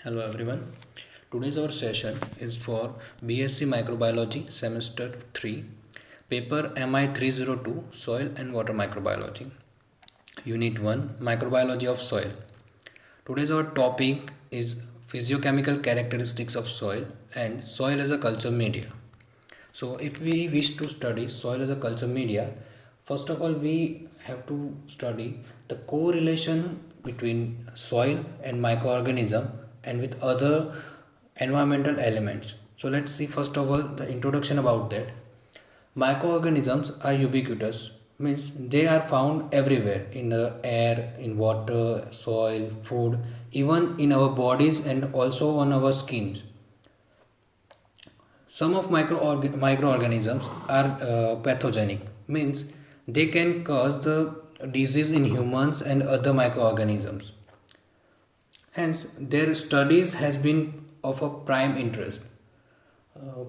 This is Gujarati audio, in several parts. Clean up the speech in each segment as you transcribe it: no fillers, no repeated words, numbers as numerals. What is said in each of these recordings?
Hello everyone. Today's our session is for BSc Microbiology Semester 3, paper MI 302 Soil and Water Microbiology. Unit 1 Microbiology of Soil. Today's our topic is physiochemical characteristics of soil and soil as a culture media. So if we wish to study soil as a culture media, first of all we have to study the correlation between soil and microorganism and with other environmental elements. So let's see first of all the introduction about that. Microorganisms are ubiquitous, means they are found everywhere in the air, in water, soil, food, even in our bodies and also on our skins. Some of microorganisms are pathogenic, means they can cause the disease in humans and other microorganisms. Hence, their studies has been of a prime interest. Uh,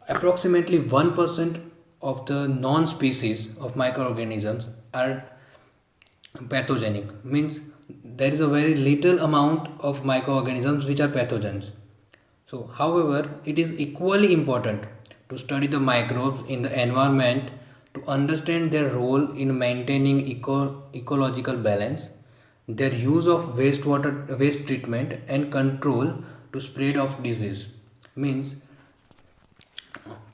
Approximately 1% of the non-species of microorganisms are pathogenic, means there is a very little amount of microorganisms which are pathogens. So, however, it is equally important to study the microbes in the environment to understand their role in maintaining ecological balance, their use of waste treatment and control to spread of disease. Means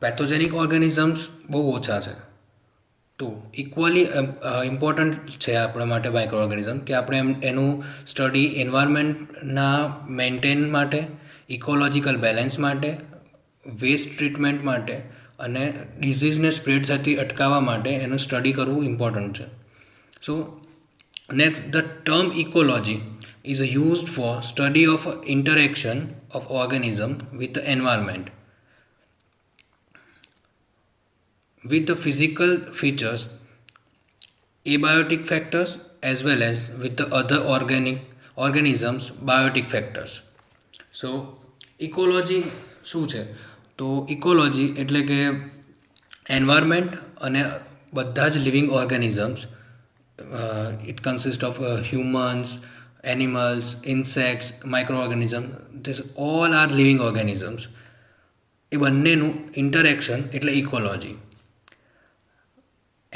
pathogenic organisms બહુ ઓછા છે તો ઇક્વલી ઇમ્પોર્ટન્ટ છે આપણા માટે માઇક્રો ઓર્ગેનિઝમ કે આપણે એનું સ્ટડી એન્વાયરમેન્ટના મેન્ટેન માટે ઇકોલોજીકલ બેલેન્સ માટે વેસ્ટ ટ્રીટમેન્ટ માટે અને ડિઝીઝને સ્પ્રેડ થતી અટકાવવા માટે એનું સ્ટડી કરવું ઇમ્પોર્ટન્ટ છે so next the term ecology is used for study of interaction of organism with the environment with the physical features, abiotic factors as well as with the other organisms biotic factors. So ecology શું છે તો ઇકોલોજી એટલે કે એન્વાયરમેન્ટ અને બધા જ living organisms it consist of humans animals insects micro organism this all are living organisms એ બંનેનું ઇન્ટરેક્શન એટલે ઇકોલોજી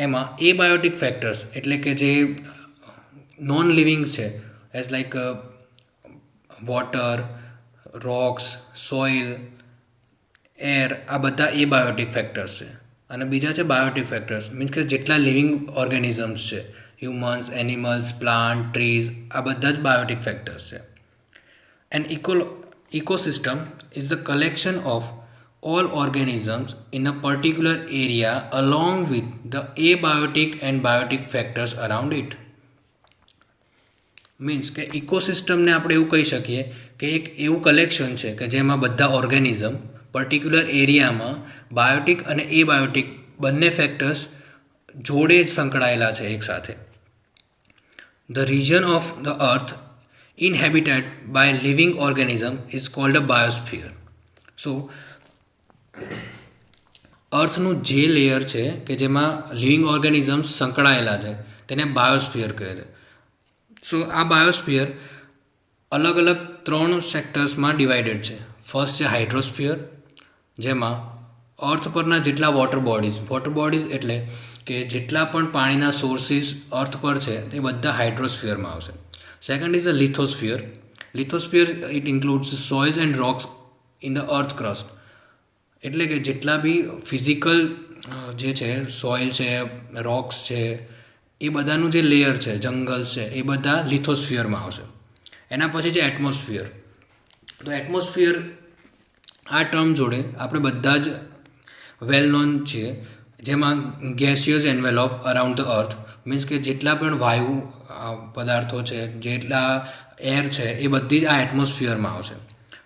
એમાં એબાયોટિક ફેક્ટર્સ એટલે કે જે નોન લિવિંગ છે as like water rocks soil air આ બધા એબાયોટિક ફેક્ટર્સ છે અને બીજા છે બાયોટિક ફેક્ટર્સ મીન્સ કે જેટલા લિવિંગ ઓર્ગેનિઝમ્સ છે હ્યુમન્સ એનિમલ્સ પ્લાન્ટ ટ્રીઝ આ બધા જ બાયોટિક ફેક્ટર્સ છે and ecosystem is the collection of all organisms in a particular area along with the abiotic and biotic factors around it. Means કે ઇકોસિસ્ટમને આપણે એવું કહી શકીએ કે એક એવું કલેક્શન છે કે જેમાં બધા ઓર્ગેનિઝમ પર્ટિક્યુલર એરિયામાં બાયોટિક અને એબાયોટિક બંને ફેક્ટર્સ જોડે જ સંકળાયેલા છે એકસાથે the region of the earth inhabited by living organism is called a biosphere. So અર્થનું જે લેયર છે કે જેમાં લિવિંગ ઓર્ગેનિઝમ્સ સંકળાયેલા છે તેને બાયોસ્ફિયર કહે છે સો આ બાયોસ્ફિયર અલગ અલગ 3 સેક્ટર્સમાં ડિવાઇડેડ છે ફર્સ્ટ છે હાઇડ્રોસ્ફિયર જેમાં અર્થ પરના જેટલા વોટર બોડીઝ એટલે કે જેટલા પણ પાણીના સોર્સિસ અર્થ પર છે એ બધા હાઇડ્રોસ્ફિયરમાં આવશે Second is the lithosphere. Lithosphere it includes soils and rocks in the earth crust. એટલે કે જેટલા બી ફિઝિકલ જે છે સોઇલ છે રોક્સ છે એ બધાનું જે લેયર છે જંગલ્સ છે એ બધા લિથોસ્ફિયરમાં આવશે એના પછી છે એટમોસ્ફિયર તો એટમોસ્ફિયર આ ટર્મ જોડે આપણે બધા જ વેલ નોન છીએ જેમાં gaseous envelope around the earth means કે જેટલા પણ વાયુ પદાર્થો છે જેટલા એર છે એ બધી જ આ એટમોસ્ફિયરમાં આવશે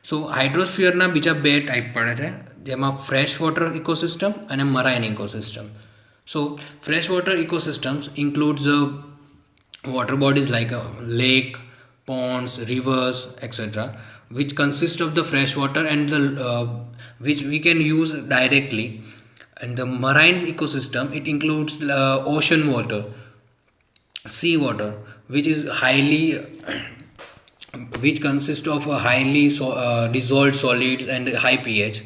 સો હાઇડ્રોસ્ફિયરના બીજા 2 ટાઈપ પડે છે જેમાં ફ્રેશ વોટર ઇકોસિસ્ટમ અને marine ecosystem so fresh water ecosystems includes water bodies like lake ponds rivers etc which consist of the fresh water and the which we can use directly and the marine ecosystem it includes ocean water sea water which is highly which consist of a highly dissolved solids and high pH.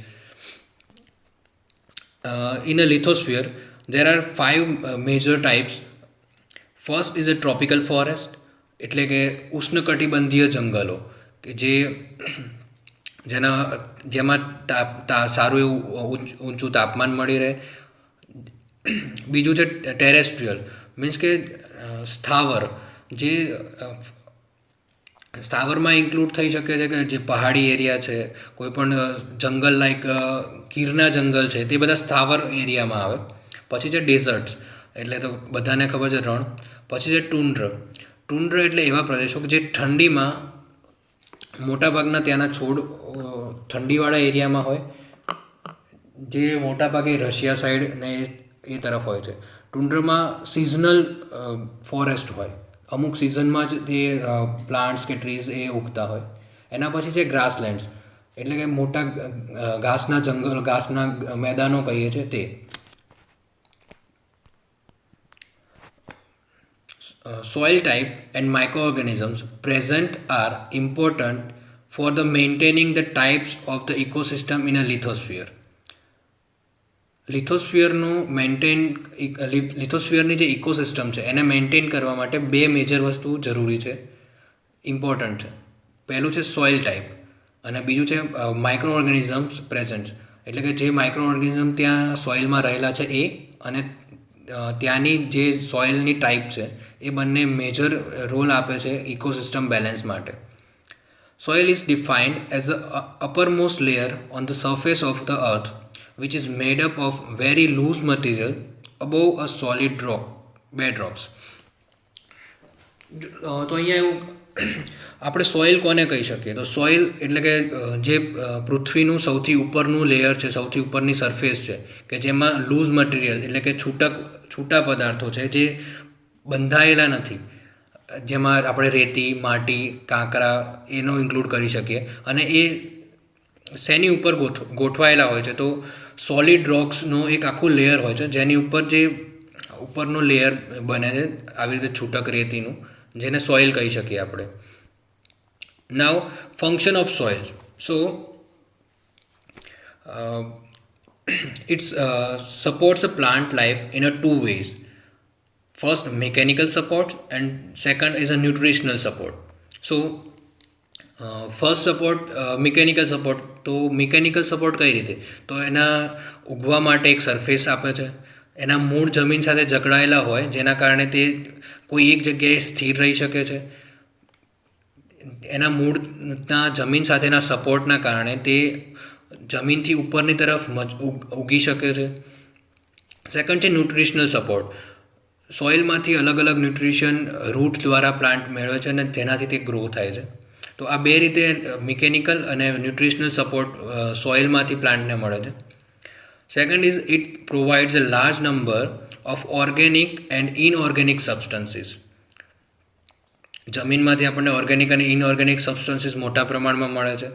In a lithosphere, there are five major types. First is a tropical forest, એટલે કે ઉષ્ણકટિબંધીય જંગલો કે જેમાં સારું એવું ઊંચું તાપમાન મળી રહે. બીજું છે ટેરેસ્ટ્રિયલ, મીન્સ કે સ્થાવર, જે સ્થાવરમાં ઇન્ક્લુડ થઈ શકે છે કે જે પહાડી એરિયા છે, કોઈ પણ જંગલ લાઈક ગીરના જંગલ છે, તે બધા સ્થાવર એરિયામાં આવે. પછી છે ડેઝર્ટ્સ, એટલે તો બધાને ખબર છે રણ. પછી છે ટુન્ડ્ર એટલે એવા પ્રદેશો કે જે ઠંડીમાં મોટાભાગના ત્યાંના છોડ ઠંડીવાળા એરિયામાં હોય, જે મોટાભાગે રશિયા સાઈડ ને એ તરફ હોય છે. ટુન્ડ્રમાં સિઝનલ ફોરેસ્ટ હોય, અમુક સિઝનમાં જ તે પ્લાન્ટ્સ કે ટ્રીઝ એ ઉગતા હોય. એના પછી છે ગ્રાસલેન્ડ્સ, એટલે કે મોટા ઘાસના જંગલ, ઘાસના મેદાનો કહીએ છીએ તે. Soil type and microorganisms present are important for the maintaining the types of the ecosystem in a lithosphere. લિથોસ્ફિયરની જે ઇકોસિસ્ટમ છે એને મેન્ટેન કરવા માટે બે મેજર વસ્તુ જરૂરી છે, ઇમ્પોર્ટન્ટ છે. પહેલું છે સોઇલ ટાઈપ અને બીજું છે માઇક્રો ઓર્ગેનિઝમ્સ પ્રેઝન્ટ, એટલે કે જે માઇક્રો ઓર્ગેનિઝમ ત્યાં સોઇલમાં રહેલા છે એ, અને ત્યાંની જે સોઇલની ટાઈપ છે એ બંને મેજર રોલ આપે છે ઇકોસિસ્ટમ બેલેન્સ માટે. Soil is defined as a uppermost layer on the surface of the earth which is made up of very loose material above a solid rock bedrocks. તો અહીંયા એવું આપણે સોઇલ કોને કહી શકીએ? તો સોઇલ એટલે કે જે પૃથ્વીનું સૌથી ઉપરનું લેયર છે, સૌથી ઉપરની સરફેસ છે, કે જેમાં લૂઝ મટીરિયલ એટલે કે છૂટા પદાર્થો છે જે બંધાયેલા નથી, જેમાં આપણે રેતી, માટી, કાંકરા એનો ઇન્ક્લુડ કરી શકીએ, અને એ શેની ઉપર ગોઠવાયેલા હોય છે? તો સોલિડ રોક્સનો એક આખું લેયર હોય છે, જેની ઉપર જે ઉપરનું લેયર બને છે આવી રીતે છૂટક રેતીનું, જેને સોઇલ કહી શકીએ આપણે. Now function of soil. So its supports a plant life in a two ways. First, mechanical support, and second is a nutritional support. So, first support, mechanical support. તો મિકેનિકલ સપોર્ટ કઈ રીતે? તો એના ઉગવા માટે એક સરફેસ આપે છે, એના મૂળ જમીન સાથે જકડાયેલા હોય, જેના કારણે તે કોઈ એક જગ્યાએ સ્થિર રહી શકે છે. એના મૂળના જમીન સાથેના સપોર્ટના કારણે તે જમીનથી ઉપરની તરફ ઉગી શકે છે. સેકન્ડ છે ન્યુટ્રિશનલ સપોર્ટ. સોઇલમાંથી અલગ અલગ ન્યુટ્રિશન રૂટ દ્વારા પ્લાન્ટ મેળવે છે અને જેનાથી તે ગ્રો થાય છે. તો આ બે રીતે મિકેનિકલ અને ન્યુટ્રિશનલ સપોર્ટ સોઇલમાંથી પ્લાન્ટને મળે છે. Second is it provides a large number of organic and inorganic substances. જમીનમાંથી આપણને ઓર્ગેનિક અને ઇનઓર્ગેનિક સબસ્ટન્સીસ મોટા પ્રમાણમાં મળે છે.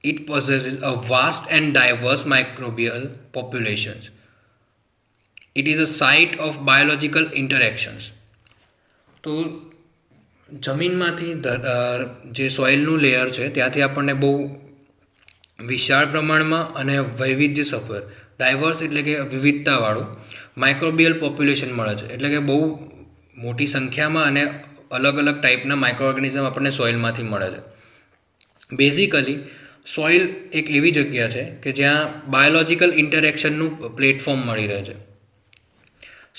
It possesses a vast and diverse microbial populations. It is a site of biological interactions. તો જમીનમાંથી જે સોઇલનું લેયર છે ત્યાંથી આપણને બહુ વિશાળ પ્રમાણમાં અને વૈવિધ્યસભર, ડાયવર્સ એટલે કે વિવિધતાવાળું માઇક્રોબિયલ પોપ્યુલેશન મળે છે, એટલે કે બહુ મોટી સંખ્યામાં અને અલગ અલગ ટાઈપના માઇક્રો ઓર્ગેનિઝમ આપણને સોઇલમાંથી મળે છે. બેઝિકલી સોઇલ એક એવી જગ્યા છે કે જ્યાં બાયોલોજિકલ ઇન્ટરેક્શનનું પ્લેટફોર્મ મળી રહે છે.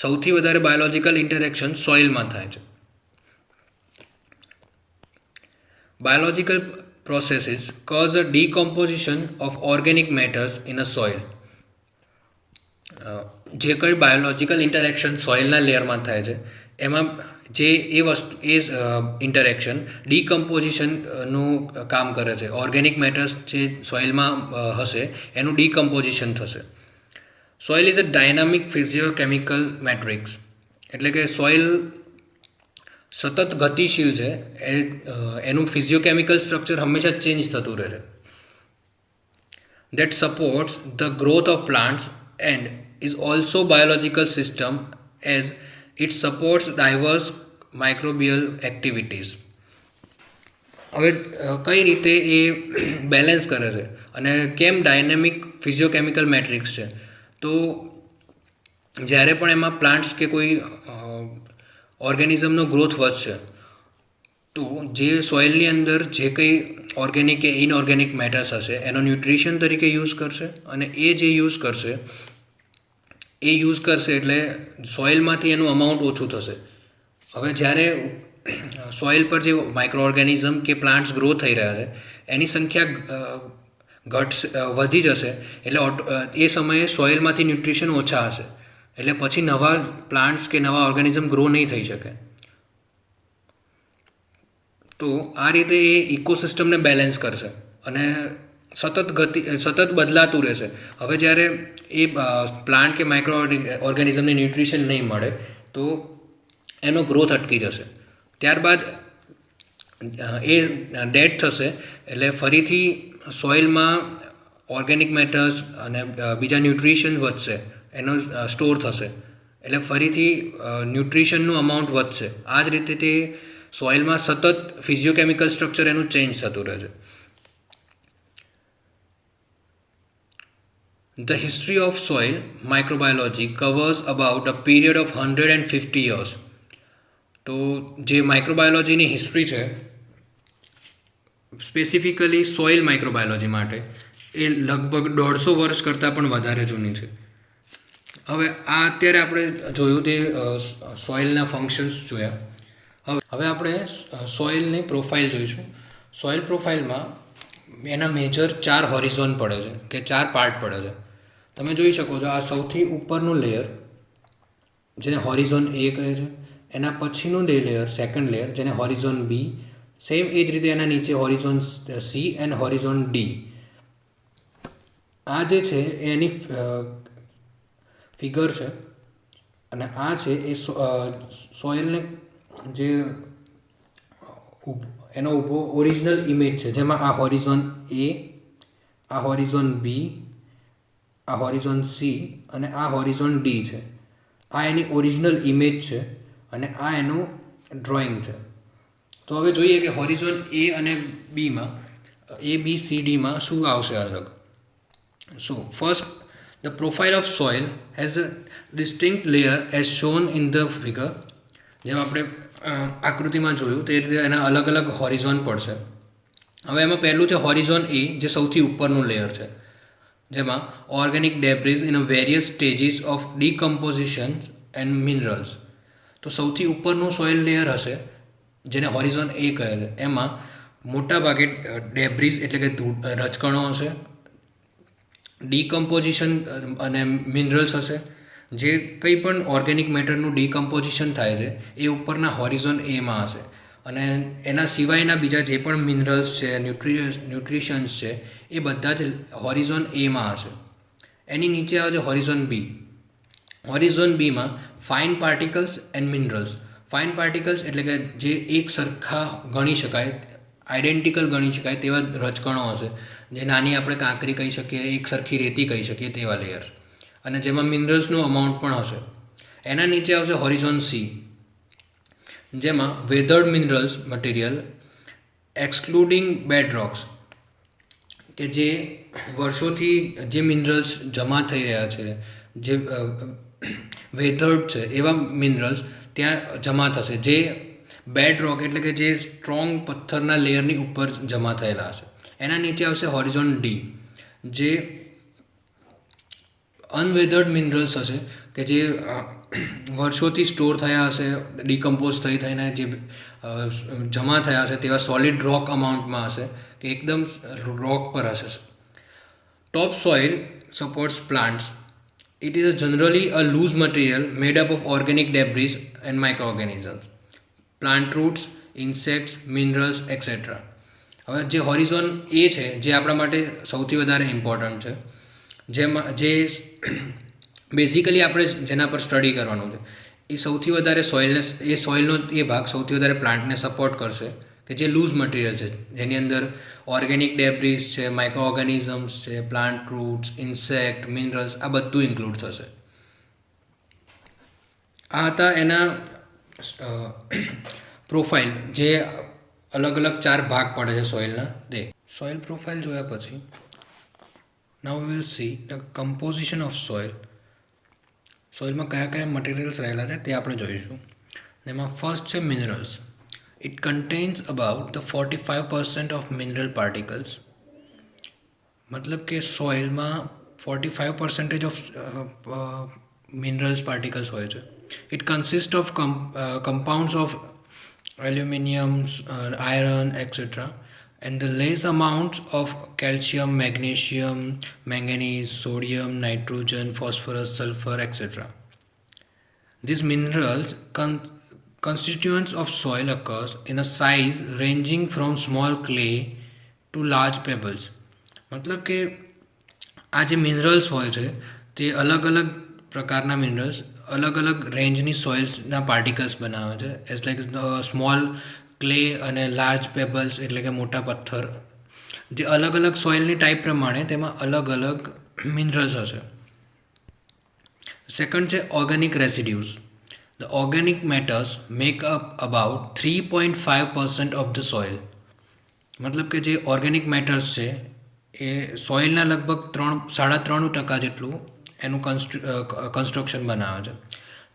સૌથી વધારે બાયોલોજિકલ ઇન્ટરેક્શન સોઇલમાં થાય છે. Biological processes cause a decomposition of organic matters in a soil. જે કંઈ બાયોલોજિકલ ઇન્ટરેક્શન સોઇલના લેયરમાં થાય છે એમાં જે એ ઇન્ટરેક્શન ડીકમ્પોઝિશનનું કામ કરે છે. ઓર્ગેનિક મેટર્સ જે સોઇલમાં હશે એનું ડીકમ્પોઝિશન થશે. Soil is a dynamic physiochemical matrix, એટલે કે સોઇલ સતત ગતિશીલ છે, એનું ફિઝિયોકેમિકલ સ્ટ્રક્ચર હંમેશા ચેન્જ થતું રહે છે. That supports the growth of plants and is also biological system as it supports diverse microbial activities. હવે કઈ રીતે એ બેલેન્સ કરે છે અને કેમ ડાયનેમિક ફિઝિયોકેમિકલ મેટ્રિક્સ છે. તો જ્યારે પણ એમાં પ્લાન્ટ્સ કે કોઈ ઓર્ગેનિઝમનો ગ્રોથ વધશે તો જે સોઇલની અંદર જે કંઈ ઓર્ગેનિક કે ઇનઓર્ગેનિક મેટર્સ હશે એનો ન્યુટ્રિશન તરીકે યુઝ કરશે, અને એ જે યુઝ કરશે એટલે સોઇલમાંથી એનું અમાઉન્ટ ઓછું થશે. હવે જ્યારે સોઇલ પર જે માઇક્રો ઓર્ગેનિઝમ કે પ્લાન્ટ્સ ગ્રો થઈ રહ્યા છે એની સંખ્યા વધી જશે, એટલે એ સમયે સોઇલમાંથી ન્યુટ્રિશન ઓછા હશે, એટલે પછી નવા પ્લાન્ટ્સ કે નવા ઓર્ગેનિઝમ ગ્રો નહીં થઈ શકે. તો આ રીતે એ ઇકોસિસ્ટમને બેલેન્સ કરશે અને સતત બદલાતું રહેશે. હવે જ્યારે એ પ્લાન્ટ કે માઇક્રો ઓર્ગેનિઝમને ન્યુટ્રિશન નહીં મળે તો એનો ગ્રોથ અટકી જશે. ત્યારબાદ એ ડેડ થશે, એટલે ફરીથી સોઇલમાં ઓર્ગેનિક મેટર્સ અને બીજા ન્યુટ્રિશન વધશે, એનો સ્ટોર થશે, એટલે ફરીથી ન્યુટ્રિશનનું અમાઉન્ટ વધશે. આ જ રીતે તે સોઇલમાં સતત ફિઝિયોકેમિકલ સ્ટ્રક્ચર એનું ચેન્જ થતું રહે છે. The history of soil microbiology covers about a period of 150 years. તો જે માઇક્રોબાયોલોજીની હિસ્ટ્રી છે સ્પેસિફિકલી સોઇલ માઇક્રોબાયોલોજી માટે એ લગભગ 150 વર્ષ કરતાં પણ વધારે જૂની છે. હવે આ અત્યારે આપણે જોયું તે સોઇલના ફંક્શન્સ જોયા. હવે આપણે સોઇલની પ્રોફાઇલ જોઈશું. સોઇલ પ્રોફાઇલમાં એના મેજર 4 હોરિઝોન પડે છે કે 4 પાર્ટ પડે છે. તમે જોઈ શકો છો આ સૌથી ઉપરનું લેયર જેને હોરિઝોન એ કહે છે, એના પછીનું લેયર સેકન્ડ લેયર જેને હોરિઝોન બી, સેમ એ જ રીતે એના નીચે horizon C and horizon D. આ જે છે એની ફિગર છે, અને આ છે એ સોઇલને જે એનો ઊભો ઓરિજિનલ ઇમેજ છે, જેમાં આ હોરિઝોન એ, આ હોરિઝોન બી, આ હોરિઝોન સી અને આ હોરિઝોન ડી છે. આ એની ઓરિજિનલ ઇમેજ છે અને આ એનું ડ્રોઈંગ છે. તો હવે જોઈએ કે હોરિઝોન એ અને બીમાં ABCDમાં શું આવશે અલગ. So first, the profile of soil has a distinct layer as shown in the figure. જેમ આપણે આકૃતિમાં જોયું તે રીતે એના અલગ અલગ હોરિઝોન પડશે. હવે એમાં પહેલું છે હોરિઝોન એ, જે સૌથી ઉપરનું લેયર છે, જેમાં organic debris in various stages of decomposition and minerals. તો સૌથી ઉપરનું સોઇલ લેયર હશે જેને હોરિઝોન એ કહે છે. એમાં મોટા ભાગે ડેબ્રિઝ એટલે કે રજકણો હશે, ડીકમ્પોઝિશન અને મિનરલ્સ હશે. જે કંઈ પણ ઓર્ગેનિક મેટરનું ડીકમ્પોઝિશન થાય છે એ ઉપરના હોરિઝોન એમાં હશે, અને એના સિવાયના બીજા જે પણ મિનરલ્સ છે, ન્યુટ્રિશન્સ છે, એ બધા જ હોરિઝોન એમાં હશે. એની નીચે આવે છે હોરિઝોન બી. હોરિઝોન બીમાં fine particles and minerals. Fine particles એટલે કે જે એક સરખા ગણી શકાય, આઇડેન્ટિકલ ગણી શકાય તેવા રજકણો હશે, જે નાની આપણે કાંકરી કહી શકીએ, એક સરખી રેતી કહી શકીએ તેવા લેયર, અને જેમાં મિનરલ્સનું અમાઉન્ટ પણ હશે. એના નીચે આવશે હોરિઝોન સી, જેમાં weathered minerals material excluding bed rocks, કે જે વર્ષોથી જે મિનરલ્સ જમા થઈ રહ્યા છે, જે વેધર્ડ છે એવા મિનરલ્સ ત્યાં જમા થશે, જે બેડ રોક એટલે કે જે સ્ટ્રોંગ પથ્થરના લેયરની ઉપર જમા થયેલા હશે. એના નીચે આવશે હોરિઝોન ડી, જે અનવેધર્ડ મિનરલ્સ હશે, કે જે વર્ષોથી સ્ટોર થયા હશે, ડિકમ્પોઝ થઈને જે જમા થયા હશે તેવા સોલિડ રોક અમાઉન્ટમાં હશે, કે એકદમ રોક પર હશે. Top soil supports plants. It is generally a loose material made up of organic debris and microorganisms, plant roots, insects, minerals, etc. હવે જે હોરિઝોન એ છે જે આપણા માટે સૌથી વધારે ઇમ્પોર્ટન્ટ છે, જે બેઝિકલી આપણે જેના પર સ્ટડી કરવાનું છે, એ સૌથી વધારે સોઇલનો એ ભાગ સૌથી વધારે પ્લાન્ટને સપોર્ટ કરશે, કે જે લૂઝ મટીરિયલ છે, જેની અંદર ઓર્ગેનિક ડેબ્રિસ છે, માઇક્રો ઓર્ગેનિઝમ્સ છે, પ્લાન્ટ રૂટ્સ, ઇન્સેક્ટ, મિનરલ્સ, આ બધું ઇન્ક્લુડ થશે. આ હતા એના પ્રોફાઇલ જે અલગ અલગ 4 ભાગ પડે છે સોઇલના તે સોઇલ પ્રોફાઇલ જોયા પછી now will see the composition of સોઇલમાં કયા કયા મટીરિયલ્સ રહેલા છે તે આપણે જોઈશું. એમાં ફર્સ્ટ છે minerals. It contains about the 45% of mineral particles. મતલબ કે સોઇલમાં 45% ઓફ મિનરલ્સ પાર્ટિકલ્સ હોય છે. It consist of compounds of aluminum, iron, etc. and the less amounts of calcium, magnesium, manganese, sodium, nitrogen, phosphorus, sulfur, etc. These minerals constituents of soil occurs in a size ranging from small clay to large pebbles. मतलब કે આ જે મિનરલ્સ હોય છે તે અલગ અલગ પ્રકારના મિનરલ્સ અલગ અલગ રેન્જની સોઇલ્સના પાર્ટિકલ્સ બનાવે છે. એઝ લાઈક સ્મોલ ક્લે અને લાર્જ પેબલ્સ એટલે કે મોટા પથ્થર. જે અલગ અલગ સોઇલની ટાઈપ પ્રમાણે તેમાં અલગ અલગ મિનરલ્સ હશે. સેકન્ડ છે organic residues. The organic matters make up about 3.5% of the soil. મતલબ કે જે ઓર્ગેનિક મેટર્સ છે એ સોઇલના લગભગ 3.5% જેટલું એનું કન્સ્ટ્રક્શન બનાવે છે.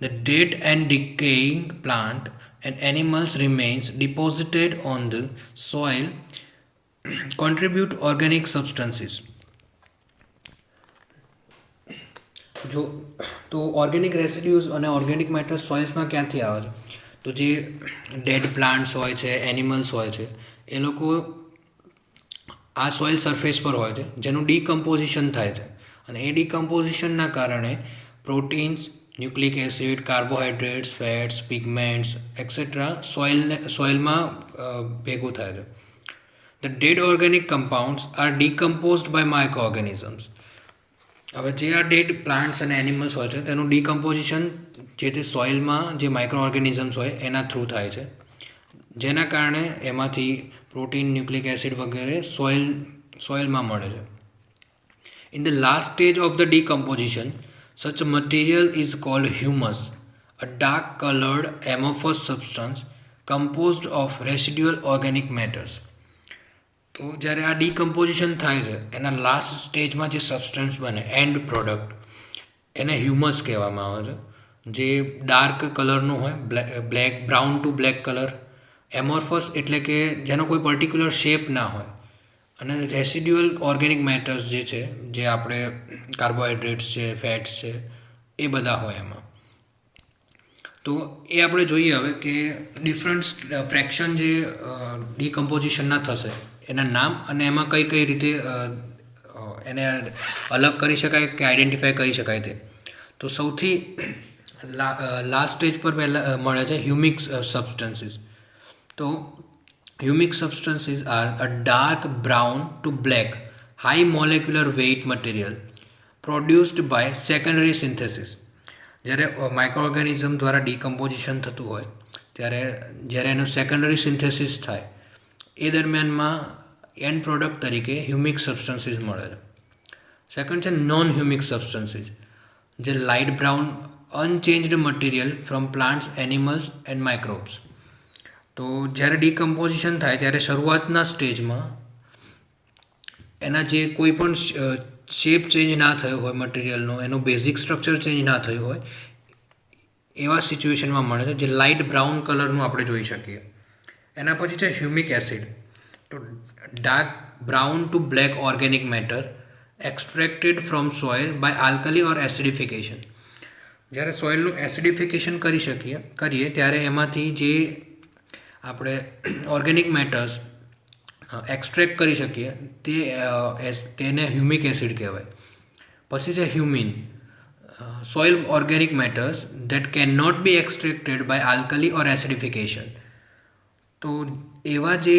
The dead and decaying plant and animals remains deposited on the soil contribute organic substances. જો તો ઓર્ગેનિક રેસિડ્યુઝ અને ઓર્ગેનિક મેટર્સ સોઇલ્સમાં ક્યાંથી આવે છે? તો જે ડેડ પ્લાન્ટ્સ હોય છે, એનિમલ્સ હોય છે, એ લોકો આ સોઇલ સરફેસ પર હોય છે જેનું ડીકમ્પોઝિશન થાય છે અને એ ડીકમ્પોઝિશનના કારણે proteins, nucleic acid, carbohydrates, fats, pigments etcetera સોઇલમાં ભેગું થાય છે. The dead organic compounds are decomposed by micro organisms. હવે જે આ ડેડ પ્લાન્ટ્સ અને એનિમલ્સ હોય છે તેનું ડીકમ્પોઝિશન જે તે સોઇલમાં જે માઇક્રો ઓર્ગેનિઝમ્સ હોય એના થ્રુ થાય છે, જેના કારણે એમાંથી પ્રોટીન, ન્યુક્લિક એસિડ વગેરે સોઇલમાં મળે છે. In the last stage of the decomposition, such a material is called humus, a dark colored amorphous substance composed of residual organic matters. તો જ્યારે આ ડીકમ્પોઝિશન થાય છે એના લાસ્ટ સ્ટેજમાં જે સબસ્ટન્સ બને એન્ડ પ્રોડક્ટ એને હ્યુમસ કહેવામાં આવે છે, જે ડાર્ક કલરનું હોય, black brown to black colour. Amorphous એટલે કે જેનો કોઈ પર્ટિક્યુલર શેપ ના હોય. અને રેસિડ્યુઅલ ઓર્ગેનિક મેટર્સ જે છે, જે આપણે કાર્બોહાઈડ્રેટ્સ છે, ફેટ્સ છે, એ બધા હોય એમાં. તો એ આપણે જોઈએ હવે કે ડિફરન્ટ ફ્રેક્શન જે ડીકમ્પોઝિશનના થશે એના નામ અને એમાં કઈ કઈ રીતે એને અલગ કરી શકાય કે આઈડેન્ટિફાય કરી શકાય તે. તો સૌથી લાસ્ટ સ્ટેજ પર પહેલાં મળે છે હ્યુમિક સબસ્ટન્સીસ. તો humic substances are a dark brown to black high molecular weight material produced by secondary synthesis. જ્યારે માઇક્રો ઓર્ગેનિઝમ દ્વારા ડીકમ્પોઝિશન થતું હોય ત્યારે જ્યારે એનું સેકન્ડરી સિન્થેસિસ થાય એ દરમિયાનમાં એન્ડ પ્રોડક્ટ તરીકે હ્યુમિક સબસ્ટન્સીસ મળે છે. સેકન્ડ છે નોન હ્યુમિક સબસ્ટન્સીસ, જે light brown unchanged material from plants, animals and microbes. તો જ્યારે ડીકમ્પોઝિશન થાય ત્યારે શરૂઆતના સ્ટેજમાં એના જે કોઈ પણ શેપ ચેન્જ ના થયો હોય મટીરિયલનો, એનું બેઝિક સ્ટ્રક્ચર ચેન્જ ના થયું હોય એવા સિચ્યુએશનમાં મળે છે, જે લાઇટ બ્રાઉન કલરનું આપણે જોઈ શકીએ. એના પછી છે હ્યુમિક એસિડ. તો dark brown to black organic matter extracted from soil by alkali or acidification. જ્યારે સોઇલનું એસિડિફિકેશન કરીએ ત્યારે એમાંથી જે આપણે ઓર્ગેનિક મેટર્સ એક્સટ્રેક્ટ કરી શકીએ તેને હ્યુમિક એસિડ કહેવાય. પછી છે humin, soil organic matters that can not be extracted by alkali or acidification. તો એવા જે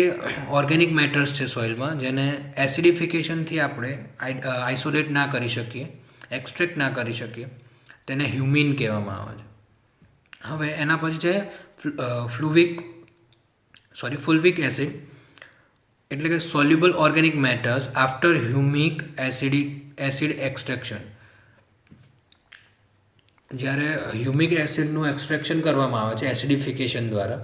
ઓર્ગેનિક મેટર્સ છે સોઇલમાં જેને એસિડિફિકેશનથી આપણે આઇસોલેટ ના કરી શકીએ, એક્સટ્રેક્ટ ના કરી શકીએ, તેને હ્યુમિન કહેવામાં આવે છે. હવે એના પછી છે ફુલ્વિક એસિડ, એટલે કે soluble organic matters after humic acid extraction. જ્યારે હ્યુમિક એસિડનું એક્સટ્રેક્શન કરવામાં આવે છે એસિડિફિકેશન દ્વારા,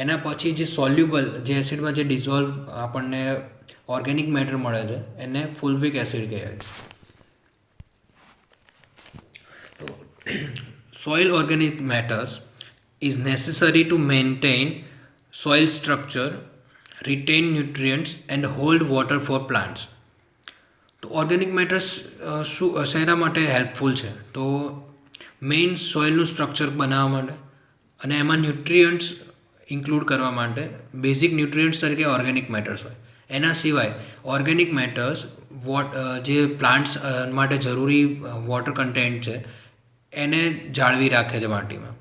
એના પછી જે સોલ્યુબલ જે એસિડમાં જે ડિઝોલ્વ આપણને ઓર્ગેનિક મેટર મળે છે એને ફુલ્વિક એસિડ કહેવાય છે. તો soil organic matters is necessary to maintain soil structure, retain nutrients and hold water for plants. તો ઓર્ગેનિક મેટર્સ શેના માટે હેલ્પફુલ છે? તો મેઇન સોઇલનું સ્ટ્રક્ચર બનાવવા માટે અને એમાં ન્યુટ્રિયન્ટ્સ ઇન્ક્લુડ કરવા માટે બેઝિક ન્યુટ્રિયન્ટ્સ તરીકે ઓર્ગેનિક મેટર્સ હોય. એના સિવાય ઓર્ગેનિક મેટર્સ જે પ્લાન્ટ્સ માટે જરૂરી વોટર કન્ટેન્ટ છે એને જાળવી રાખે છે માટીમાં.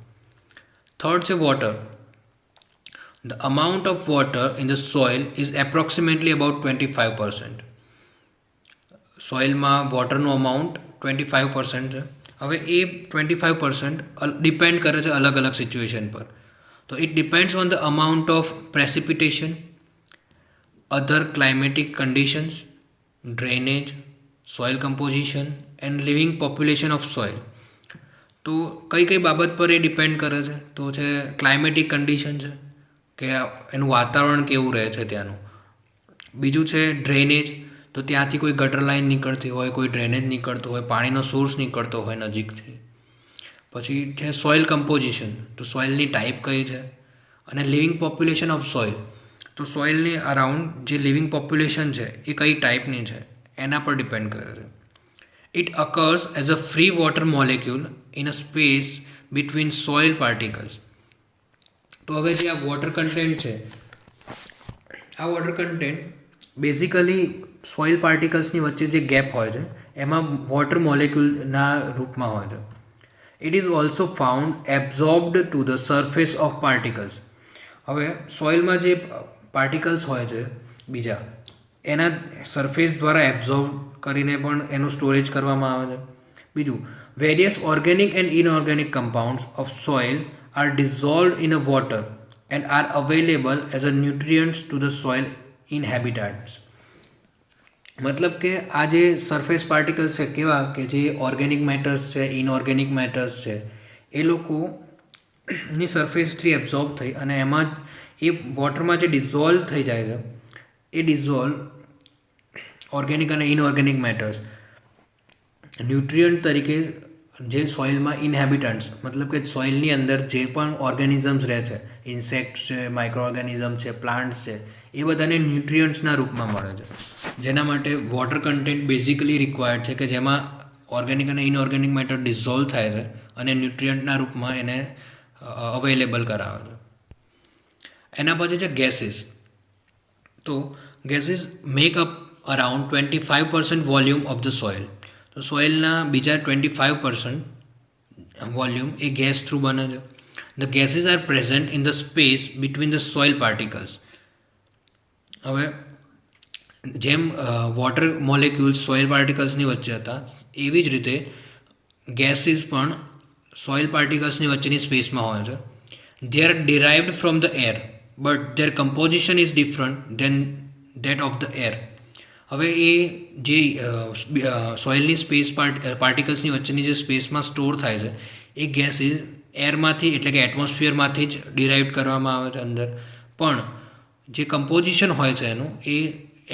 થર્ડ છે water. The amount of water in the soil is approximately about 25%. સોઇલમાં વોટરનું amount 25% છે. હવે એ 25% ડિપેન્ડ કરે છે અલગ અલગ સિચ્યુએશન પર. તો it depends on the amount of precipitation, other climatic conditions, drainage, soil composition and living population of soil. તો કઈ કઈ બાબત પર એ ડિપેન્ડ કરે છે? તો છે ક્લાઇમેટિક કન્ડિશન છે કે એનું વાતાવરણ કેવું રહે છે ત્યાંનું. બીજું છે ડ્રેનેજ, તો ત્યાંથી કોઈ ગટર લાઇન નીકળતી હોય, કોઈ ડ્રેનેજ નીકળતો હોય, પાણીનો સોર્સ નીકળતો હોય નજીકથી. પછી છે સોઇલ કમ્પોઝિશન, તો સોઇલની ટાઈપ કઈ છે. અને લિવિંગ પોપ્યુલેશન ઓફ સોઇલ, તો સોઇલની અરાઉન્ડ જે લિવિંગ પોપ્યુલેશન છે એ કઈ ટાઈપની છે એના પર ડિપેન્ડ કરે છે. It occurs as a free water molecule in a space between soil particles. તો હવે જે આ વોટર કન્ટેન્ટ છે, આ વોટર કન્ટેન્ટ બેઝિકલી સોઇલ પાર્ટિકલ્સની વચ્ચે જે ગેપ હોય છે એમાં વોટર મોલેક્યુલના રૂપમાં હોય છે. It is also found absorbed to the surface of particles. હવે સોઇલમાં જે પાર્ટિકલ્સ હોય છે બીજા, એના સરફેસ દ્વારા એબ્ઝોર્બ કરીને પણ એનું સ્ટોરેજ કરવામાં આવે છે. બીજું, various organic and inorganic compounds of soil are dissolved in a water and are available as a nutrients to the soil inhabitants. મતલબ કે આ જે સરફેસ પાર્ટિકલ્સ છે કેવા કે જે ઓર્ગેનિક મેટર્સ છે, ઇનઓર્ગેનિક મેટર્સ છે, એ લોકોની સરફેસથી એબ્ઝોર્બ થઈ અને એમાં એ વોટરમાં જે ડિઝોલ્વ થઈ જાય છે, એ ડિઝોલ્વ ઓર્ગેનિક અને ઇનઓર્ગેનિક મેટર્સ ન્યુટ્રિયન્ટ તરીકે જે સોઇલમાં ઇનહેબિટન્ટ્સ, મતલબ કે સોઇલની અંદર જે પણ ઓર્ગેનિઝમ્સ રહે છે, ઇન્સેક્ટ્સ છે, માઇક્રો ઓર્ગેનિઝમ છે, પ્લાન્ટ્સ છે, એ બધાને ન્યુટ્રિયન્ટ્સના રૂપમાં મળે છે. જેના માટે વોટર કન્ટેન્ટ બેઝિકલી રિક્વાયર્ડ છે કે જેમાં ઓર્ગેનિક અને ઇનઓર્ગેનિક મેટર ડિઝોલ્વ થાય છે અને ન્યુટ્રિયન્ટના રૂપમાં એને અવેલેબલ કરાવે છે. એના પછી છે ગેસીસ. તો gases make up around 25% volume of the soil. તો સોઇલના બીજા 25% વોલ્યુમ એ ગેસ થ્રુ બને છે. The gases are present in the space between the soil particles. હવે જેમ વોટર મોલેક્યુલ્સ સોઇલ પાર્ટિકલ્સની વચ્ચે હતા, એવી જ રીતે ગેસીસ પણ સોઇલ પાર્ટિકલ્સની વચ્ચેની સ્પેસમાં હોય છે. They are derived from the air but their composition is different than that of the air. હવે એ જે સોઇલની સ્પેસ પાર્ટિકલ્સની વચ્ચેની જે સ્પેસમાં સ્ટોર થાય છે એ ગેસીસ એરમાંથી એટલે કે એટમોસ્ફિયરમાંથી જ ડિરાઇવ કરવામાં આવે છે અંદર. પણ જે કમ્પોઝિશન હોય છે એનું એ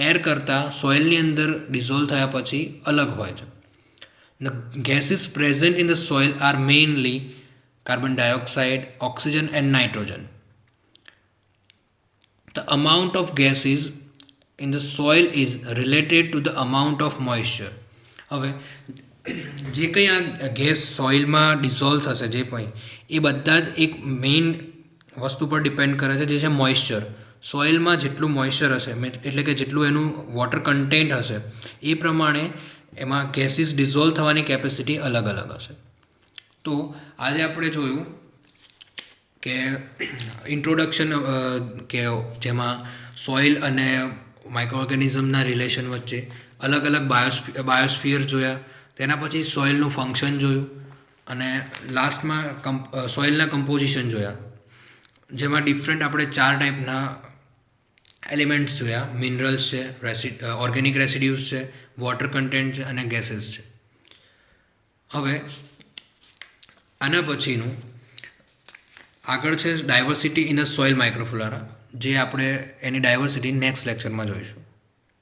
એર કરતાં સોઇલની અંદર ડિઝોલ્વ થયા પછી અલગ હોય છે. The gases present in the soil are mainly carbon dioxide, oxygen and nitrogen. The amount of gases in the soil is related to the amount of moisture. હવે જે કંઈ આ ગેસ સોઇલમાં ડિઝોલ્વ થશે જે કંઈ, એ બધા જ એક મેઇન વસ્તુ પર ડિપેન્ડ કરે છે, જે છે મોઇશ્ચર. સોઇલમાં જેટલું મોઇશ્ચર હશે એટલે કે જેટલું એનું વોટર કન્ટેન્ટ હશે એ પ્રમાણે એમાં ગેસીસ ડિઝોલ્વ થવાની કેપેસિટી અલગ અલગ હશે. તો આજે આપણે જોયું કે ઇન્ટ્રોડક્શન કે જેમાં સોઇલ અને માઇક્રો ઓર્ગેનિઝમના રિલેશન વચ્ચે અલગ અલગ બાયોસ્ફિયર જોયા, તેના પછી સોઇલનું ફંક્શન જોયું અને લાસ્ટમાં સોઇલના કમ્પોઝિશન જોયા, જેમાં ડિફરન્ટ આપણે 4 ટાઈપના એલિમેન્ટ્સ જોયા. મિનરલ્સ છે, ઓર્ગેનિક રેસિડ્યુઝ છે, વોટર કન્ટેન્ટ છે અને ગેસીસ છે. હવે આના પછીનું આગળ છે ડાયવર્સિટી ઇન અ સોઇલ માઇક્રોફ્લોરા, જે આપણે એની ડાયવર્સિટી નેક્સ્ટ લેક્ચરમાં જોઈશું.